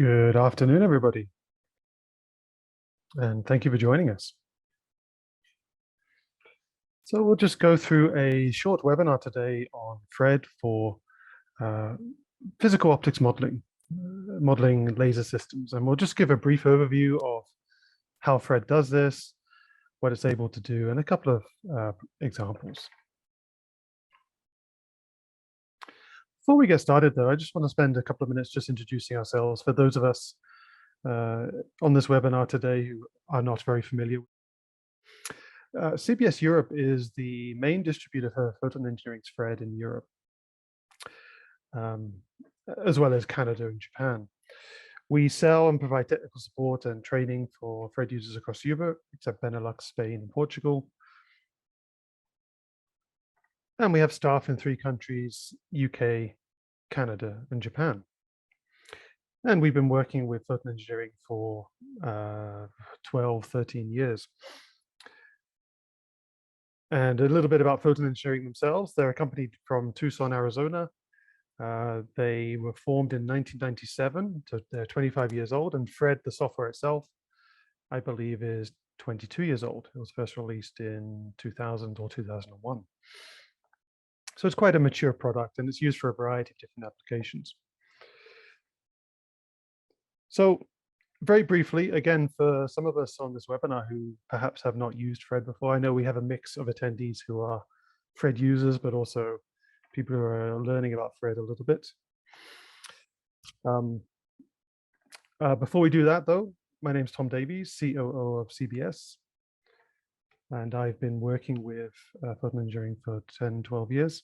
Good afternoon, everybody, and thank you for joining us. So we'll just go through a short webinar today on FRED for physical optics modeling, modeling laser systems, and we'll just give a brief overview of how FRED does this, what it's able to do, and a couple of examples. Before we get started, though, I just want to spend a couple of minutes just introducing ourselves for those of us on this webinar today who are not very familiar. CBS Europe is the main distributor for photon engineering's FRED in Europe, as well as Canada and Japan. We sell and provide technical support and training for FRED users across Europe, except Benelux, Spain, and Portugal. And we have staff in 3 countries: UK, Canada, and Japan. And we've been working with photon engineering for 12, 13 years. And a little bit about photon engineering themselves. They're a company from Tucson, Arizona. They were formed in 1997, so they're 25 years old, and FRED, the software itself, I believe is 22 years old. It was first released in 2000 or 2001. So it's quite a mature product, and it's used for a variety of different applications. So very briefly, again, for some of us on this webinar who perhaps have not used FRED before, I know we have a mix of attendees who are FRED users, but also people who are learning about FRED a little bit. Before we do that, though, my name is Tom Davies, COO of CBS. And I've been working with photon engineering for 10, 12 years.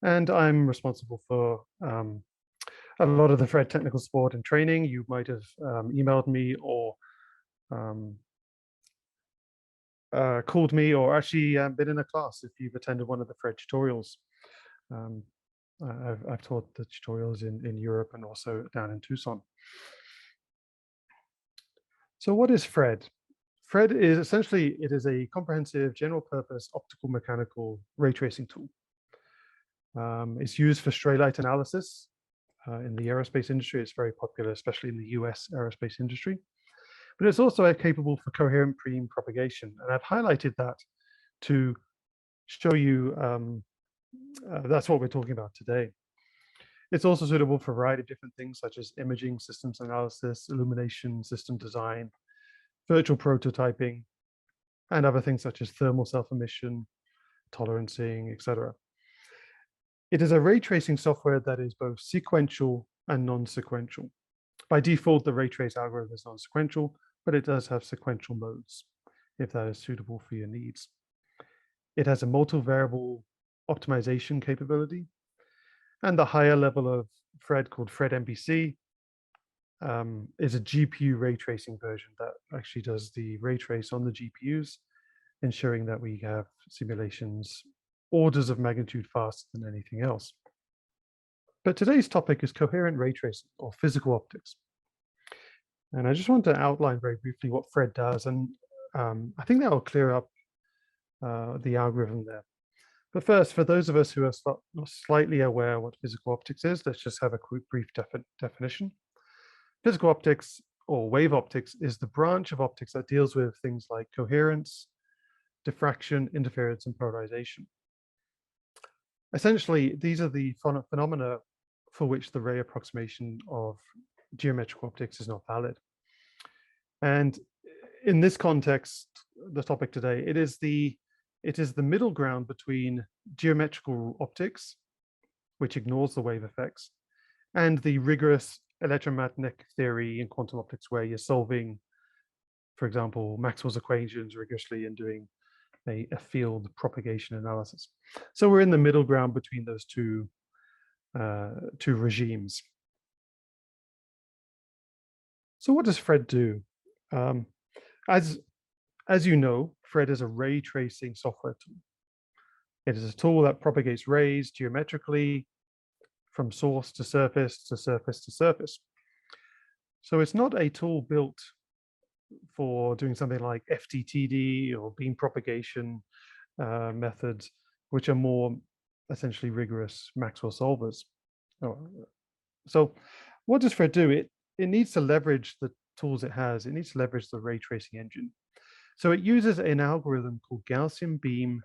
And I'm responsible for a lot of the FRED technical support and training. You might have emailed me or called me, or actually been in a class if you've attended one of the FRED tutorials. I've taught the tutorials in Europe and also down in Tucson. So what is FRED? FRED is essentially, it is a comprehensive general purpose optical mechanical ray tracing tool. It's used for stray light analysis. In the aerospace industry, it's very popular, especially in the US aerospace industry. But it's also capable for coherent beam propagation. And I've highlighted that to show you that's what we're talking about today. It's also suitable for a variety of different things, such as imaging, systems analysis, illumination, system design, virtual prototyping, and other things such as thermal self-emission, tolerancing, etc. It is a ray tracing software that is both sequential and non-sequential. By default, the ray trace algorithm is non-sequential, but it does have sequential modes if that is suitable for your needs. It has a multivariable optimization capability, and the higher level of FRED, called FRED MPC, is a GPU ray tracing version that actually does the ray trace on the GPUs, ensuring that we have simulations orders of magnitude faster than anything else. But today's topic is coherent ray tracing, or physical optics. And I just want to outline very briefly what FRED does, and I think that will clear up the algorithm there. But first, for those of us who are slightly aware what physical optics is, let's just have a quick brief definition. Physical optics, or wave optics, is the branch of optics that deals with things like coherence, diffraction, interference, and polarization. Essentially, these are the phenomena for which the ray approximation of geometrical optics is not valid. And in this context, the topic today, it is the middle ground between geometrical optics, which ignores the wave effects, and the rigorous electromagnetic theory in quantum optics, where you're solving, for example, Maxwell's equations rigorously and doing a field propagation analysis. So we're in the middle ground between those two regimes. So what does FRED do? As you know, FRED is a ray tracing software tool. It is a tool that propagates rays geometrically from source to surface to surface to surface. So it's not a tool built for doing something like FTTD or beam propagation methods, which are more essentially rigorous Maxwell solvers. So what does FRED do? it needs to leverage the tools it has. It needs to leverage the ray tracing engine. So it uses an algorithm called Gaussian beam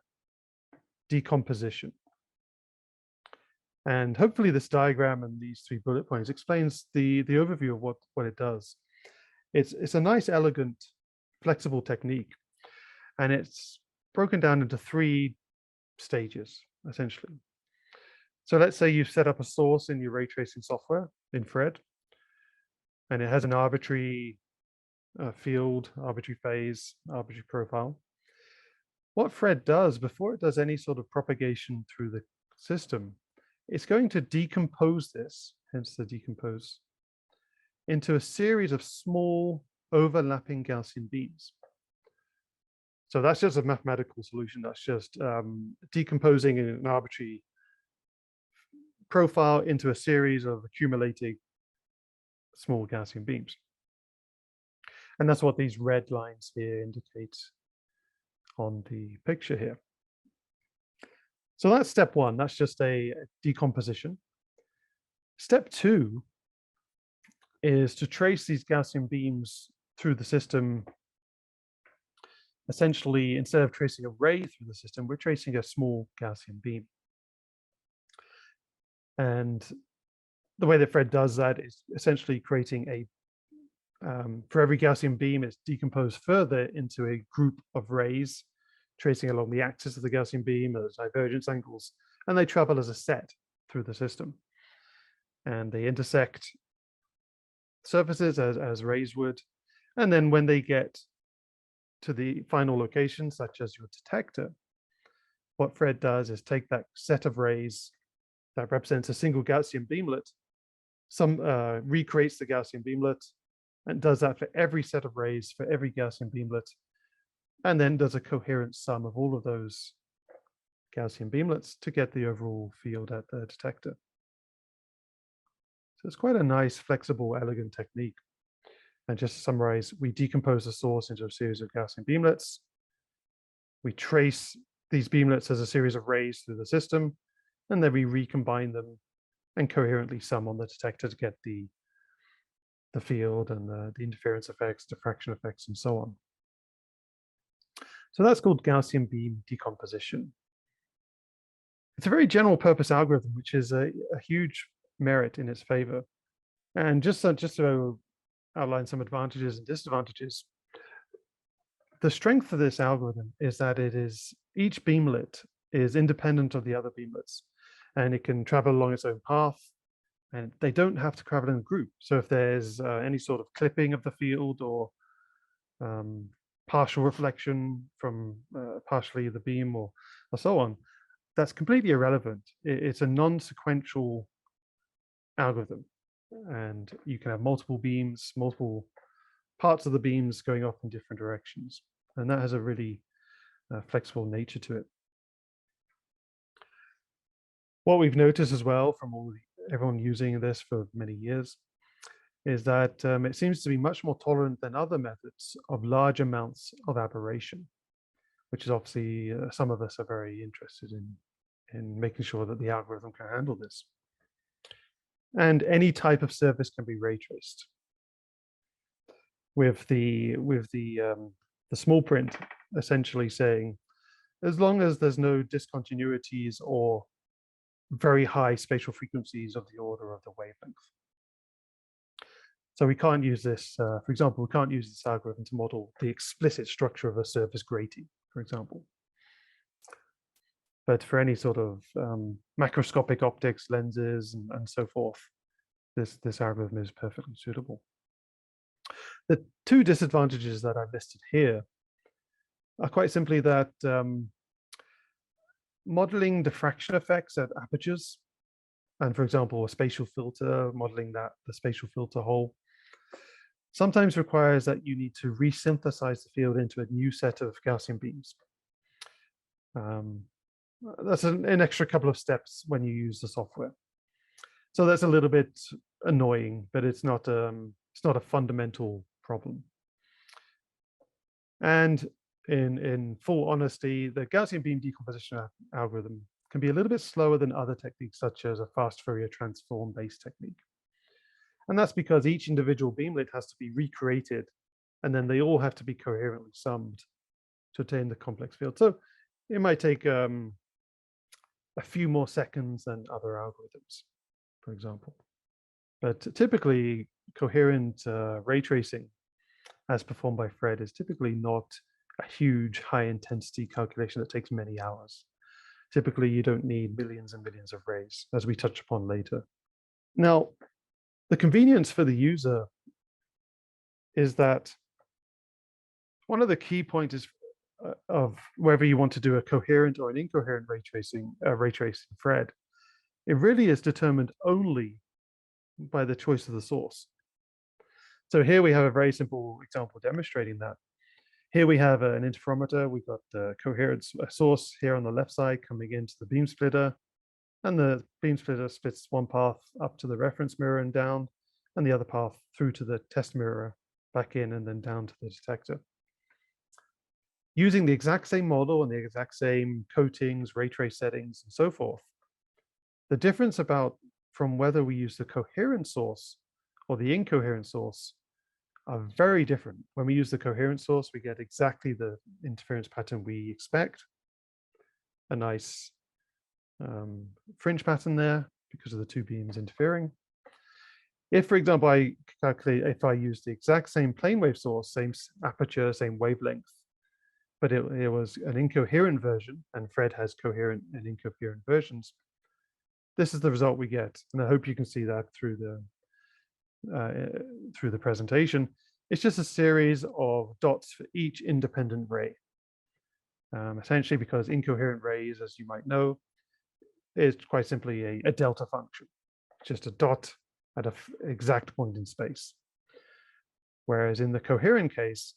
decomposition. And hopefully this diagram and these 3 bullet points explains the overview of what it does. It's a nice, elegant, flexible technique, and it's broken down into 3 stages, essentially. So let's say you've set up a source in your ray tracing software in Fred, and it has an arbitrary field, arbitrary phase, arbitrary profile. What Fred does before it does any sort of propagation through the system, it's going to decompose this, hence the decompose, into a series of small overlapping Gaussian beams. So that's just a mathematical solution. That's just decomposing an arbitrary profile into a series of accumulating small Gaussian beams. And that's what these red lines here indicate on the picture here. So that's step 1. That's just a decomposition. Step 2 is to trace these Gaussian beams through the system. Essentially, instead of tracing a ray through the system, we're tracing a small Gaussian beam. And the way that Fred does that is essentially creating a, for every Gaussian beam, it's decomposed further into a group of rays, tracing along the axis of the Gaussian beam as divergence angles, and they travel as a set through the system. And they intersect surfaces as rays would. And then when they get to the final location, such as your detector, what Fred does is take that set of rays that represents a single Gaussian beamlet, recreates the Gaussian beamlet, and does that for every set of rays for every Gaussian beamlet, and then does a coherent sum of all of those Gaussian beamlets to get the overall field at the detector. So it's quite a nice, flexible, elegant technique. And just to summarize, we decompose the source into a series of Gaussian beamlets. We trace these beamlets as a series of rays through the system, and then we recombine them and coherently sum on the detector to get the field and the interference effects, diffraction effects, and so on. So that's called Gaussian beam decomposition. It's a very general purpose algorithm, which is a huge merit in its favor. And just to outline some advantages and disadvantages, the strength of this algorithm is that each beamlet is independent of the other beamlets, and it can travel along its own path, and they don't have to travel in a group. So if there's any sort of clipping of the field or partial reflection from partially the beam or so on, that's completely irrelevant. It's a non-sequential algorithm, and you can have multiple beams, multiple parts of the beams going off in different directions, and that has a really flexible nature to it. What we've noticed as well from everyone using this for many years is that it seems to be much more tolerant than other methods of large amounts of aberration, which is obviously some of us are very interested in making sure that the algorithm can handle this. And any type of surface can be ray traced. With the small print essentially saying, as long as there's no discontinuities or very high spatial frequencies of the order of the wavelength. So we can't use this, for example, we can't use this algorithm to model the explicit structure of a surface grating, for example. But for any sort of macroscopic optics, lenses, and so forth, this algorithm is perfectly suitable. The 2 disadvantages that I've listed here are quite simply that modeling diffraction effects at apertures, and for example, a spatial filter, modeling the spatial filter hole, sometimes requires that you need to resynthesize the field into a new set of Gaussian beams. That's an extra couple of steps when you use the software. So that's a little bit annoying, but it's not a fundamental problem. And in full honesty, the Gaussian beam decomposition algorithm can be a little bit slower than other techniques, such as a fast Fourier transform based technique. And that's because each individual beamlet has to be recreated, and then they all have to be coherently summed to obtain the complex field. So it might take a few more seconds than other algorithms, for example. But typically, coherent ray tracing as performed by Fred is typically not a huge high intensity calculation that takes many hours. Typically, you don't need millions and millions of rays, as we touch upon later. Now, the convenience for the user is that one of the key points is of whether you want to do a coherent or an incoherent ray tracing Fred, it really is determined only by the choice of the source. So here we have a very simple example demonstrating that. Here we have an interferometer. We've got the coherent source here on the left side coming into the beam splitter, and the beam splitter splits one path up to the reference mirror and down, and the other path through to the test mirror, back in, and then down to the detector. Using the exact same model and the exact same coatings, ray trace settings, and so forth, the difference from whether we use the coherent source or the incoherent source are very different. When we use the coherent source, we get exactly the interference pattern we expect. A nice fringe pattern there because of the two beams interfering. If, for example, if I use the exact same plane wave source, same aperture, same wavelength, but it was an incoherent version, and Fred has coherent and incoherent versions, this is the result we get. And I hope you can see that through the presentation. It's just a series of dots for each independent ray. Essentially, because incoherent rays, as you might know, is quite simply a delta function, just a dot at an exact point in space. Whereas in the coherent case,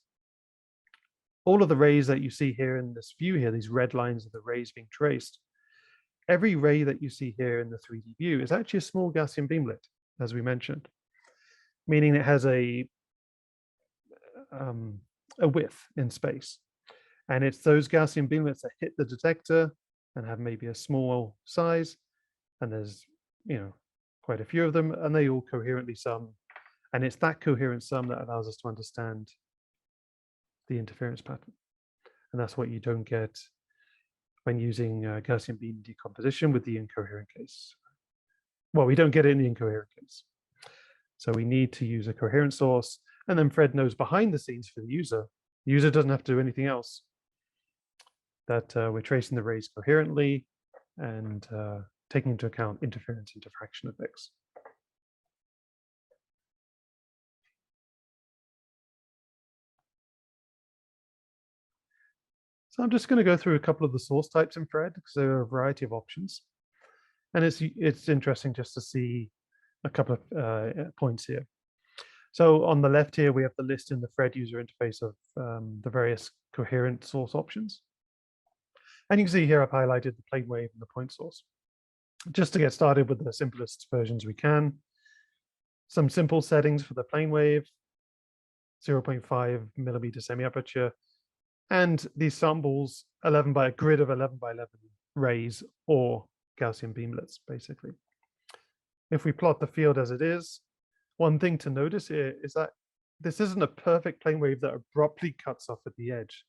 all of the rays that you see here in this view here, these red lines of the rays being traced, every ray that you see here in the 3D view is actually a small Gaussian beamlet, as we mentioned, meaning it has a width in space. And it's those Gaussian beamlets that hit the detector and have maybe a small size, and there's quite a few of them, and they all coherently sum. And it's that coherent sum that allows us to understand the interference pattern. And that's what you don't get when using Gaussian beam decomposition with the incoherent case. Well, we don't get it in the incoherent case. So we need to use a coherent source, and then Fred knows behind the scenes for the user. The user doesn't have to do anything else, that we're tracing the rays coherently and taking into account interference and diffraction effects. So I'm just going to go through a couple of the source types in Fred, because there are a variety of options. And it's interesting just to see a couple of points here. So on the left here, we have the list in the Fred user interface of the various coherent source options. And you can see here I've highlighted the plane wave and the point source. Just to get started with the simplest versions we can, some simple settings for the plane wave, 0.5 millimeter semi-aperture, and these samples a grid of 11 by 11 rays or Gaussian beamlets, basically. If we plot the field as it is, one thing to notice here is that this isn't a perfect plane wave that abruptly cuts off at the edge.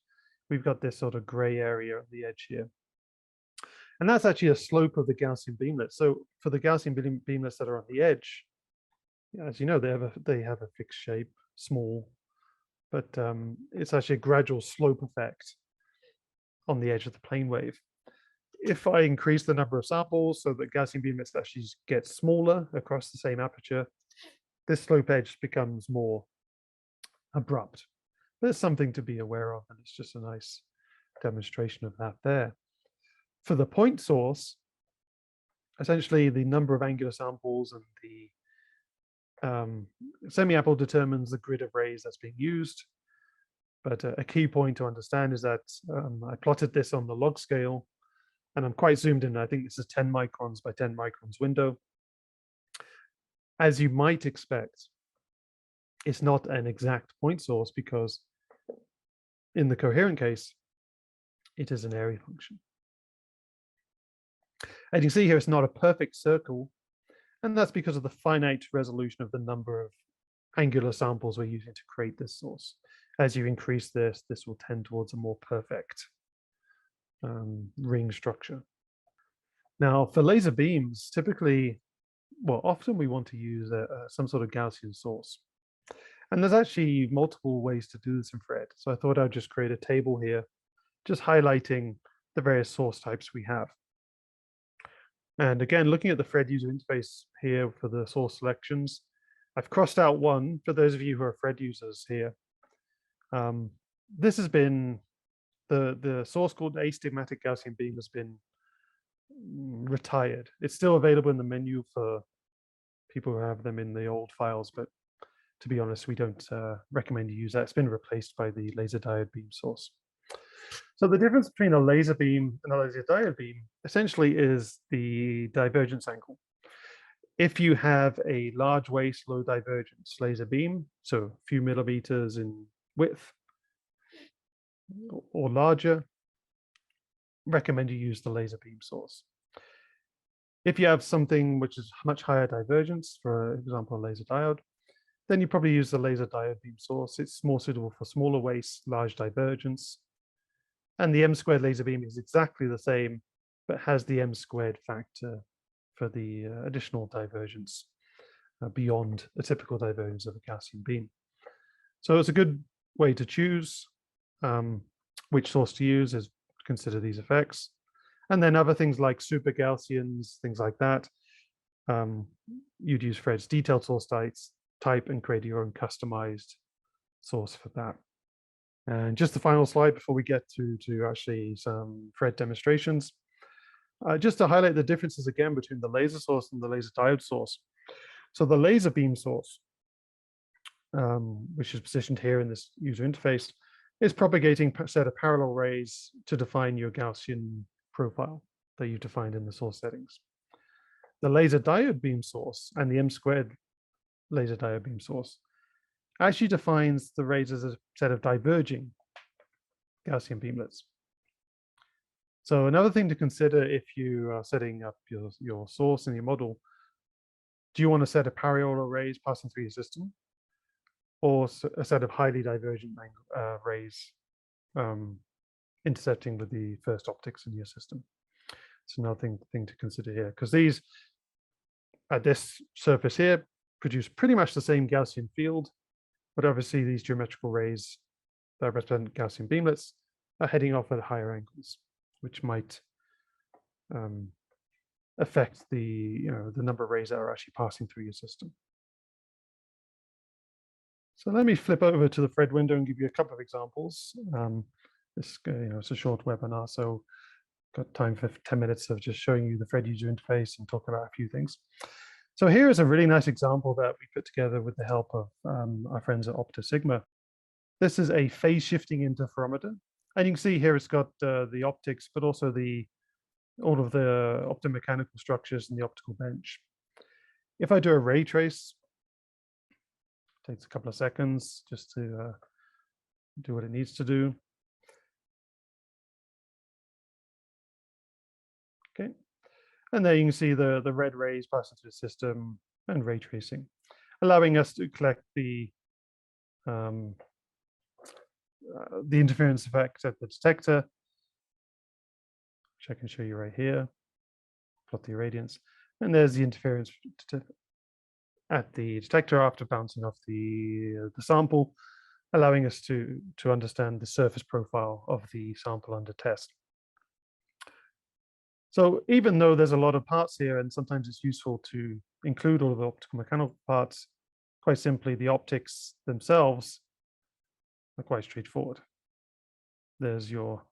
We've got this sort of gray area on the edge here. And that's actually a slope of the Gaussian beamlet. So for the Gaussian beamlets that are on the edge, as you know, they have a fixed shape, small, but it's actually a gradual slope effect on the edge of the plane wave. If I increase the number of samples so that Gaussian beamlets actually get smaller across the same aperture, this slope edge becomes more abrupt. There's something to be aware of, and it's just a nice demonstration of that there. For the point source, essentially the number of angular samples and the semi-apple determines the grid of rays that's being used. But a key point to understand is that I plotted this on the log scale, and I'm quite zoomed in. I think this is 10 microns by 10 microns window. As you might expect, it's not an exact point source because in the coherent case, it is an area function. As you can see here, it's not a perfect circle, And that's because of the finite resolution of the number of angular samples we're using to create this source. As you increase this, this will tend towards a more perfect ring structure. Now, for laser beams, typically, well, often we want to use some sort of Gaussian source. And there's actually multiple ways to do this in Fred. So I thought I'd just create a table here, just highlighting the various source types we have. And again, looking at the Fred user interface here for the source selections, I've crossed out one for those of you who are Fred users here. This has been, the source called astigmatic Gaussian beam has been retired. It's still available in the menu for people who have them in the old files, but to be honest, we don't recommend you use that. It's been replaced by the laser diode beam source. So the difference between a laser beam and a laser diode beam essentially is the divergence angle. If you have a large waist, low divergence laser beam, so a few millimeters in width or larger, recommend you use the laser beam source. If you have something which is much higher divergence, for example, a laser diode, then you probably use the laser diode beam source. It's more suitable for smaller wastes, large divergence. And the m² laser beam is exactly the same, but has the m² factor for the additional divergence beyond a typical divergence of a Gaussian beam. So it's a good way to choose which source to use, is consider these effects. And then other things like super Gaussians, things like that, you'd use Fred's detailed source type and create your own customized source for that. And just the final slide before we get to actually some Fred demonstrations, just to highlight the differences again between the laser source and the laser diode source. So the laser beam source, which is positioned here in this user interface, is propagating a set of parallel rays to define your Gaussian profile that you've defined in the source settings. The laser diode beam source and the m² laser diode beam source actually defines the rays as a set of diverging Gaussian beamlets. So another thing to consider if you are setting up your source in your model, do you want a set of parallel rays passing through your system, or a set of highly divergent rays intersecting with the first optics in your system? It's another thing to consider here, because these, at this surface here, produce pretty much the same Gaussian field, but obviously these geometrical rays that represent Gaussian beamlets are heading off at higher angles, which might affect the number of rays that are actually passing through your system. So let me flip over to the Fred window and give you a couple of examples. This it's a short webinar, so got time for 10 minutes of just showing you the Fred user interface and talking about a few things. So here is a really nice example that we put together with the help of our friends at Optosigma. This is a phase shifting interferometer, and you can see here it's got the optics, but also all of the optomechanical structures and the optical bench. If I do a ray trace, it takes a couple of seconds just to do what it needs to do. Okay, and there you can see the red rays passing through the system and ray tracing, allowing us to collect the interference effect at the detector, which I can show you right here. Plot the irradiance, and there's the interference at the detector after bouncing off the sample, allowing us to understand the surface profile of the sample under test. So even though there's a lot of parts here, and sometimes it's useful to include all of the optical mechanical parts, quite simply the optics themselves are quite straightforward. There's your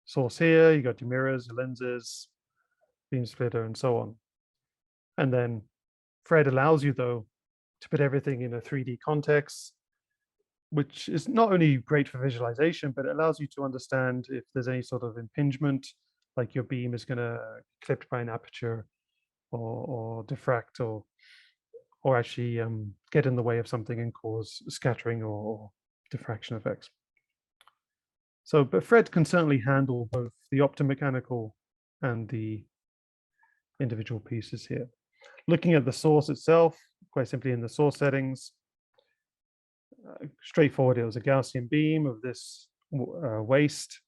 source here, you got your mirrors, your lenses, beam splitter, and so on. And then Fred allows you, though, to put everything in a 3D context, which is not only great for visualization, but it allows you to understand if there's any sort of impingement, like your beam is going to clipped by an aperture or diffract or actually get in the way of something and cause scattering or diffraction effects. So, but Fred can certainly handle both the optomechanical and the individual pieces here. Looking at the source itself, quite simply in the source settings, straightforward, it was a Gaussian beam of this waist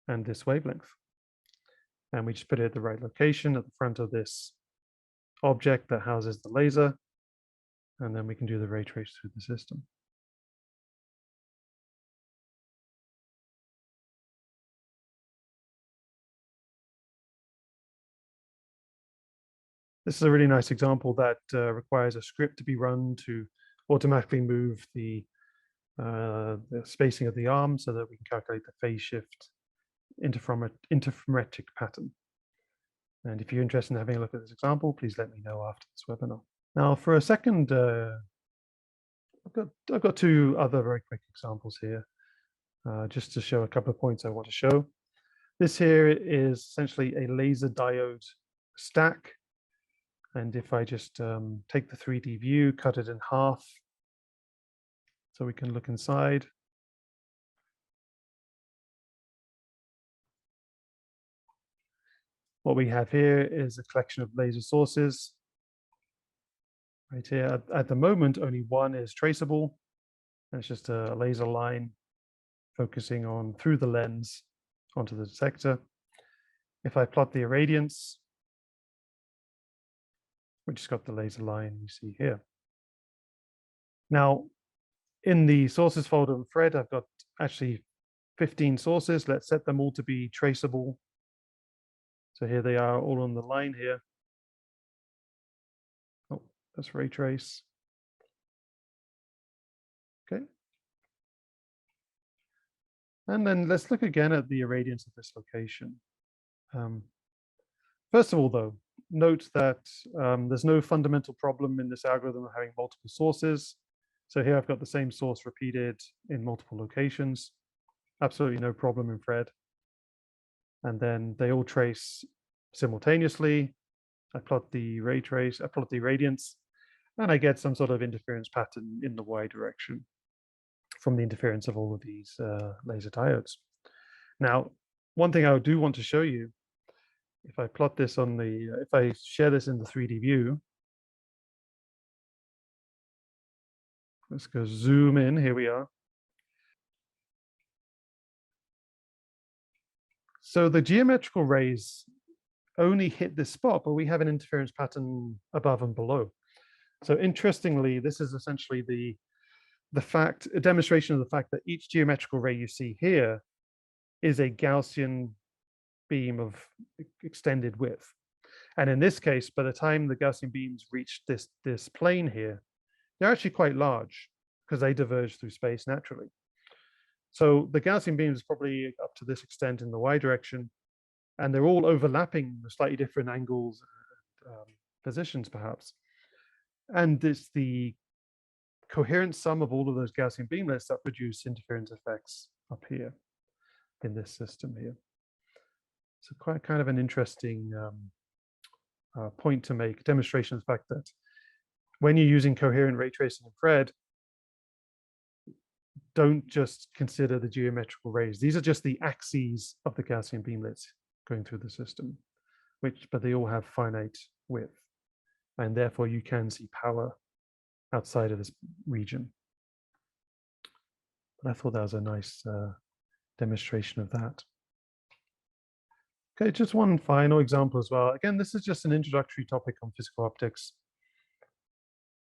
and this wavelength. And we just put it at the right location at the front of this object that houses the laser. And then we can do the ray trace through the system. This is a really nice example that requires a script to be run to automatically move the spacing of the arm so that we can calculate the phase shift interferometric pattern. And if you're interested in having a look at this example, please let me know after this webinar. Now, for a second, I've got two other very quick examples here, just to show a couple of points I want to show. This here is essentially a laser diode stack. And if I just take the 3D view, cut it in half, so we can look inside. What we have here is a collection of laser sources. Right here, at the moment, only one is traceable. And it's just a laser line focusing on through the lens onto the detector. If I plot the irradiance, we just got the laser line you see here. Now, in the sources folder in Fred, I've got actually 15 sources. Let's set them all to be traceable. So here they are, all on the line here. Oh, that's ray trace. Okay. And then let's look again at the irradiance of this location. First of all, though, note that there's no fundamental problem in this algorithm of having multiple sources. So here I've got the same source repeated in multiple locations. Absolutely no problem in Fred. And then they all trace simultaneously. I plot the ray trace, I plot the irradiance, and I get some sort of interference pattern in the Y direction from the interference of all of these laser diodes. Now, one thing I do want to show you, if I plot this on the, if I share this in the 3D view, let's go zoom in, here we are. So the geometrical rays only hit this spot, but we have an interference pattern above and below. So interestingly, this is essentially a demonstration of the fact that each geometrical ray you see here is a Gaussian beam of extended width. And in this case, by the time the Gaussian beams reach this plane here, they're actually quite large because they diverge through space naturally. So the Gaussian beam is probably up to this extent in the Y direction, and they're all overlapping with slightly different angles and positions perhaps. And it's the coherent sum of all of those Gaussian beamlets that produce interference effects up here in this system here. So quite kind of an interesting point to make, demonstration of the fact that when you're using coherent ray tracing in Fred, don't just consider the geometrical rays. These are just the axes of the Gaussian beamlets going through the system, but they all have finite width, and therefore you can see power outside of this region. But I thought that was a nice demonstration of that. Okay, just one final example as well. Again, this is just an introductory topic on physical optics.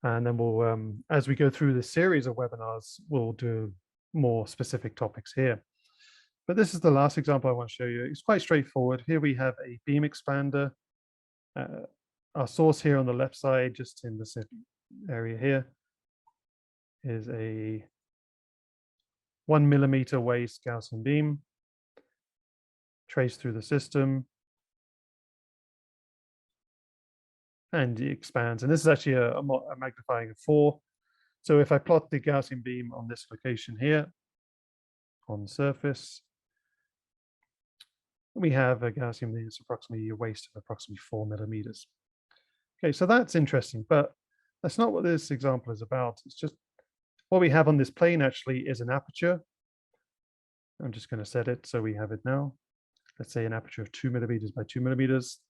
And then we'll, as we go through this series of webinars, we'll do more specific topics here. But this is the last example I want to show you. It's quite straightforward. Here we have a beam expander. Our source here on the left side, just in this area here, is a 1 millimeter waist Gaussian beam traced through the system. And it expands. And this is actually a magnifying of 4. So if I plot the Gaussian beam on this location here on the surface, we have a Gaussian beam that's approximately a waist of approximately 4 millimeters. Okay, so that's interesting, but that's not what this example is about. It's just what we have on this plane actually is an aperture. I'm just going to set it so we have it now. Let's say an aperture of 2 millimeters by 2 millimeters.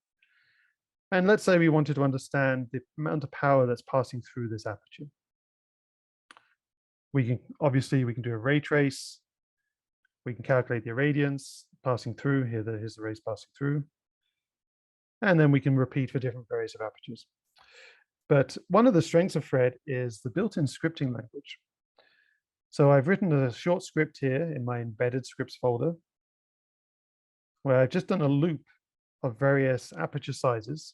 And let's say we wanted to understand the amount of power that's passing through this aperture. We can do a ray trace. We can calculate the irradiance passing through. Here's the rays passing through. And then we can repeat for different various of apertures. But one of the strengths of Fred is the built-in scripting language. So I've written a short script here in my embedded scripts folder, where I've just done a loop of various aperture sizes.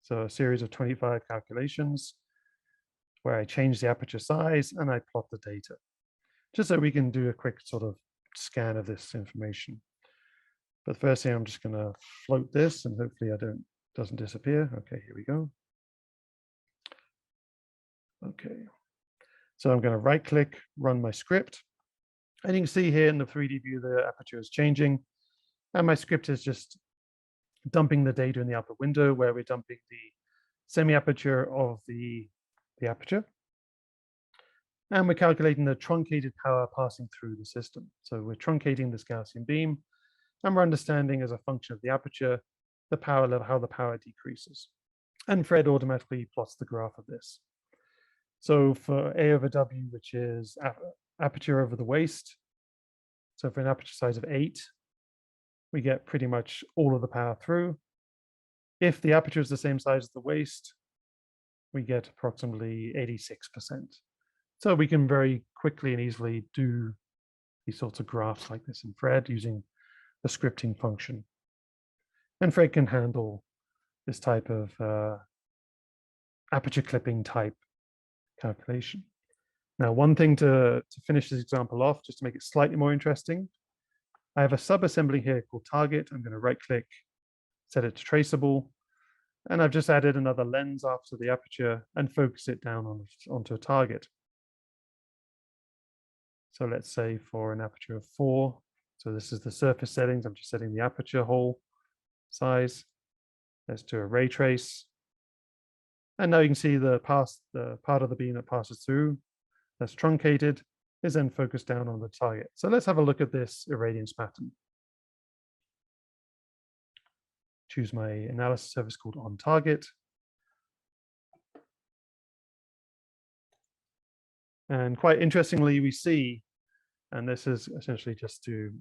So a series of 25 calculations where I change the aperture size and I plot the data, just so we can do a quick sort of scan of this information. But the first thing, I'm just going to float this and hopefully doesn't disappear. Okay, here we go. Okay, so I'm going to right click, run my script. And you can see here in the 3D view, the aperture is changing. And my script is just dumping the data in the upper window where we're dumping the semi-aperture of the aperture. And we're calculating the truncated power passing through the system. So we're truncating this Gaussian beam, and we're understanding as a function of the aperture, the power level, how the power decreases. And Fred automatically plots the graph of this. So for A over W, which is aperture over the waist, so for an aperture size of 8, we get pretty much all of the power through. If the aperture is the same size as the waist, we get approximately 86%. So we can very quickly and easily do these sorts of graphs like this in Fred using the scripting function. And Fred can handle this type of aperture clipping type calculation. Now, one thing to finish this example off, just to make it slightly more interesting, I have a subassembly here called target. I'm going to right click, set it to traceable, and I've just added another lens after the aperture and focus it down onto a target. So let's say for an aperture of 4, so this is the surface settings. I'm just setting the aperture hole size. Let's do a ray trace. And now you can see the part of the beam that passes through that's truncated is then focused down on the target. So let's have a look at this irradiance pattern. Choose my analysis service called on target. And quite interestingly, we see, and this is essentially just to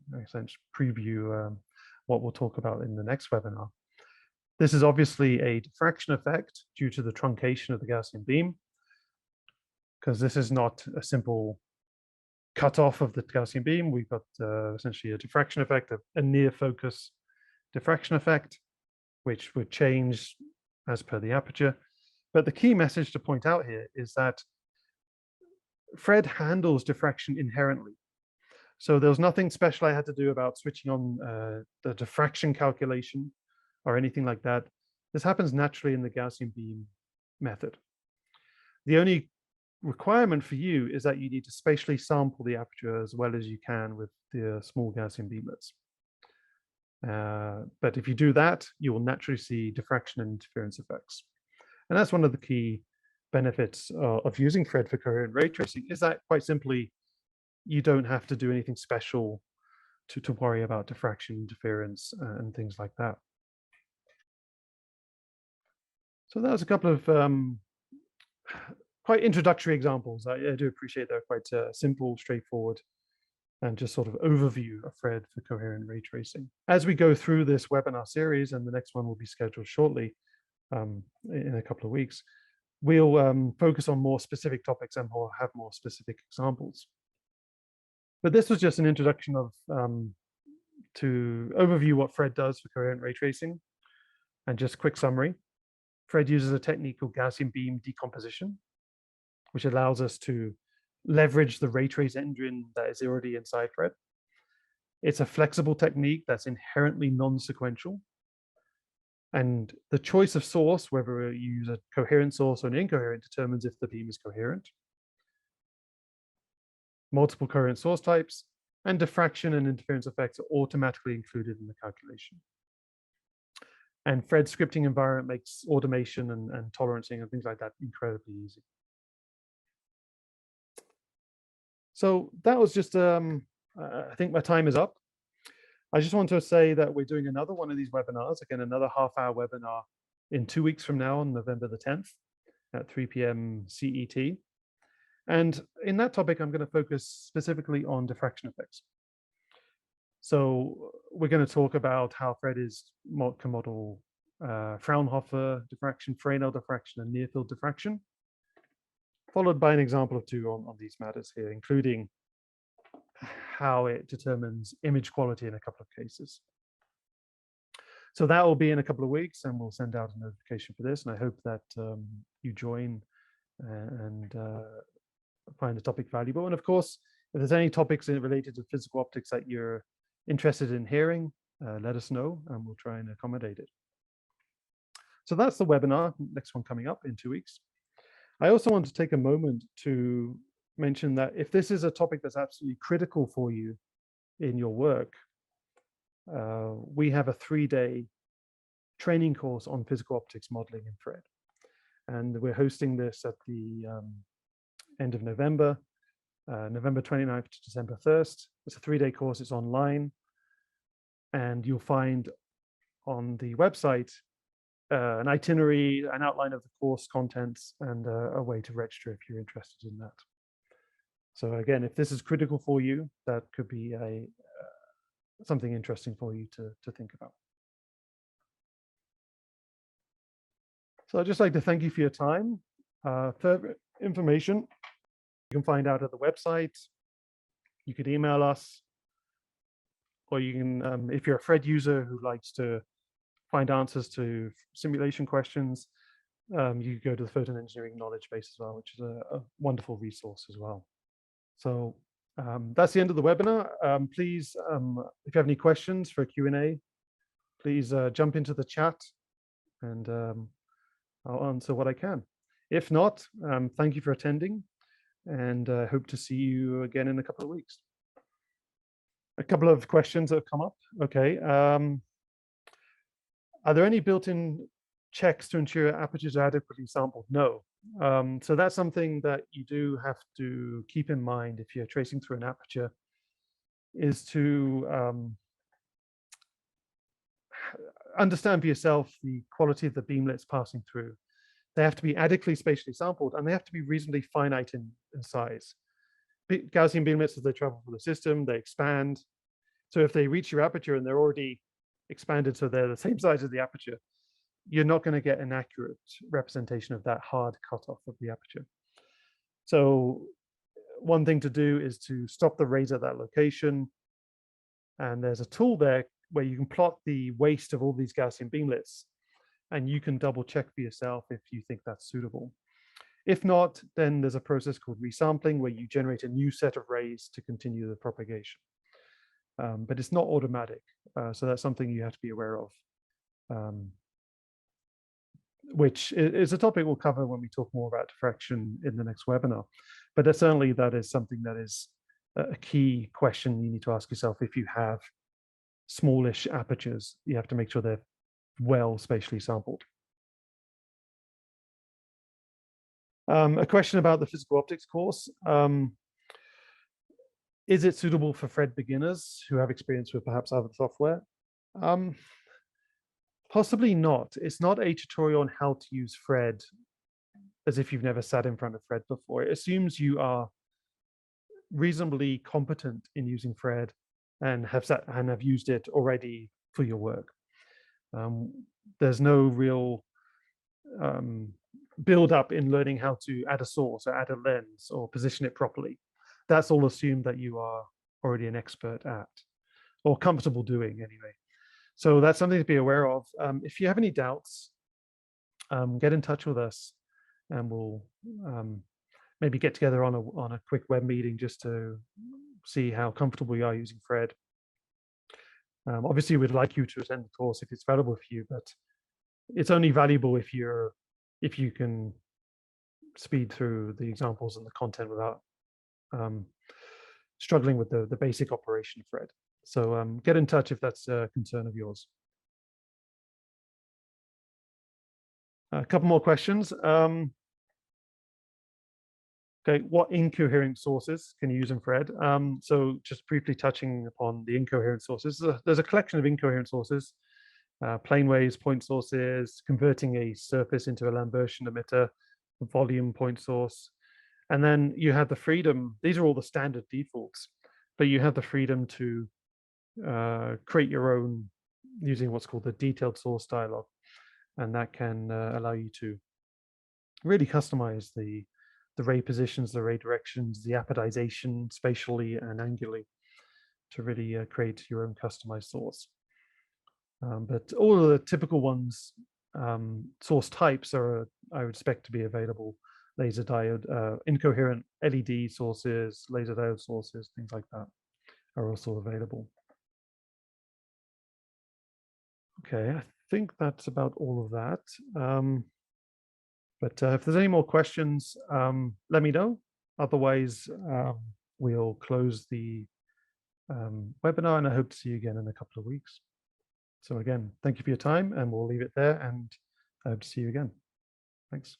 preview what we'll talk about in the next webinar. This is obviously a diffraction effect due to the truncation of the Gaussian beam, because this is not a simple cutoff of the Gaussian beam. We've got essentially a diffraction effect, a near focus diffraction effect, which would change as per the aperture. But the key message to point out here is that Fred handles diffraction inherently. So there was nothing special I had to do about switching on the diffraction calculation or anything like that. This happens naturally in the Gaussian beam method. The only requirement for you is that you need to spatially sample the aperture as well as you can with the small Gaussian beamlets. But if you do that, you will naturally see diffraction and interference effects. And that's one of the key benefits of using Fred for coherent ray tracing, is that quite simply, you don't have to do anything special to worry about diffraction, interference, and things like that. So that was a couple of quite introductory examples. I do appreciate they're quite simple, straightforward, and just sort of overview of Fred for coherent ray tracing. As we go through this webinar series, and the next one will be scheduled shortly in a couple of weeks, we'll focus on more specific topics and we'll have more specific examples. But this was just an introduction of to overview what Fred does for coherent ray tracing, and just quick summary. Fred uses a technique called Gaussian beam decomposition, which allows us to leverage the ray trace engine that is already inside Fred. It's a flexible technique that's inherently non-sequential. And the choice of source, whether you use a coherent source or an incoherent, determines if the beam is coherent. Multiple coherent source types, and diffraction and interference effects are automatically included in the calculation. And Fred's scripting environment makes automation and tolerancing and things like that incredibly easy. So that was just, I think my time is up. I just want to say that we're doing another one of these webinars, again, another half-hour webinar in 2 weeks from now on November the 10th at 3 p.m. CET. And in that topic, I'm going to focus specifically on diffraction effects. So we're going to talk about how Fred can model Fraunhofer diffraction, Fresnel diffraction, and near-field diffraction, followed by an example or two on these matters here, including how it determines image quality in a couple of cases. So that will be in a couple of weeks, and we'll send out a notification for this. And I hope that you join and find the topic valuable. And of course, if there's any topics related to physical optics that you're interested in hearing, let us know, and we'll try and accommodate it. So that's the webinar, next one coming up in 2 weeks. I also want to take a moment to mention that if this is a topic that's absolutely critical for you in your work, we have a 3-day training course on physical optics modeling in Fred. And we're hosting this at the end of November, November 29th to December 1st. It's a 3-day course, it's online. And you'll find on the website an itinerary, an outline of the course contents, and a way to register if you're interested in that. So again, if this is critical for you, that could be something interesting for you to think about. So I'd just like to thank you for your time. Further information you can find out at the website. You could email us, or you can, if you're a Fred user who likes to find answers to simulation questions, you go to the Photon Engineering Knowledge Base as well, which is a wonderful resource as well. So that's the end of the webinar. Please, if you have any questions for a Q&A, please jump into the chat and I'll answer what I can. If not, thank you for attending, and hope to see you again in a couple of weeks. A couple of questions that have come up. Okay. Are there any built-in checks to ensure apertures are adequately sampled? No. So that's something that you do have to keep in mind if you're tracing through an aperture, is to understand for yourself the quality of the beamlets passing through. They have to be adequately spatially sampled, and they have to be reasonably finite in size. Gaussian beamlets, as they travel through the system, they expand. So if they reach your aperture and they're already expanded, so they're the same size as the aperture, you're not going to get an accurate representation of that hard cutoff of the aperture. So one thing to do is to stop the rays at that location. And there's a tool there where you can plot the waste of all these Gaussian beamlets, and you can double check for yourself if you think that's suitable. If not, then there's a process called resampling where you generate a new set of rays to continue the propagation. But it's not automatic. So that's something you have to be aware of, which is a topic we'll cover when we talk more about diffraction in the next webinar. But certainly that is something that is a key question you need to ask yourself. If you have smallish apertures, you have to make sure they're well spatially sampled. A question about the physical optics course. Is it suitable for Fred beginners who have experience with perhaps other software? Possibly not. It's not a tutorial on how to use Fred as if you've never sat in front of Fred before. It assumes you are reasonably competent in using Fred and have used it already for your work. There's no real build up in learning how to add a source or add a lens or position it properly. That's all assumed that you are already an expert at, or comfortable doing anyway. So that's something to be aware of. If you have any doubts, get in touch with us, and we'll maybe get together on a quick web meeting just to see how comfortable you are using Fred. Obviously, we'd like you to attend the course if it's valuable for you, but it's only valuable if you can speed through the examples and the content without struggling with the basic operation of Fred. So get in touch if that's a concern of yours. A couple more questions. Okay, what incoherent sources can you use in Fred? So just briefly touching upon the incoherent sources. There's a collection of incoherent sources. plane waves, point sources, converting a surface into a Lambertian emitter, volume point source. And then you have the freedom. These are all the standard defaults, but you have the freedom to create your own using what's called the detailed source dialog. And that can allow you to really customize the ray positions, the ray directions, the apodization spatially and angularly to really create your own customized source. But all of the typical ones, source types are, I would expect to be available. Laser diode, incoherent LED sources, laser diode sources, things like that are also available. Okay, I think that's about all of that. But if there's any more questions, let me know. Otherwise, we'll close the webinar, and I hope to see you again in a couple of weeks. So again, thank you for your time, and we'll leave it there, and I hope to see you again. Thanks.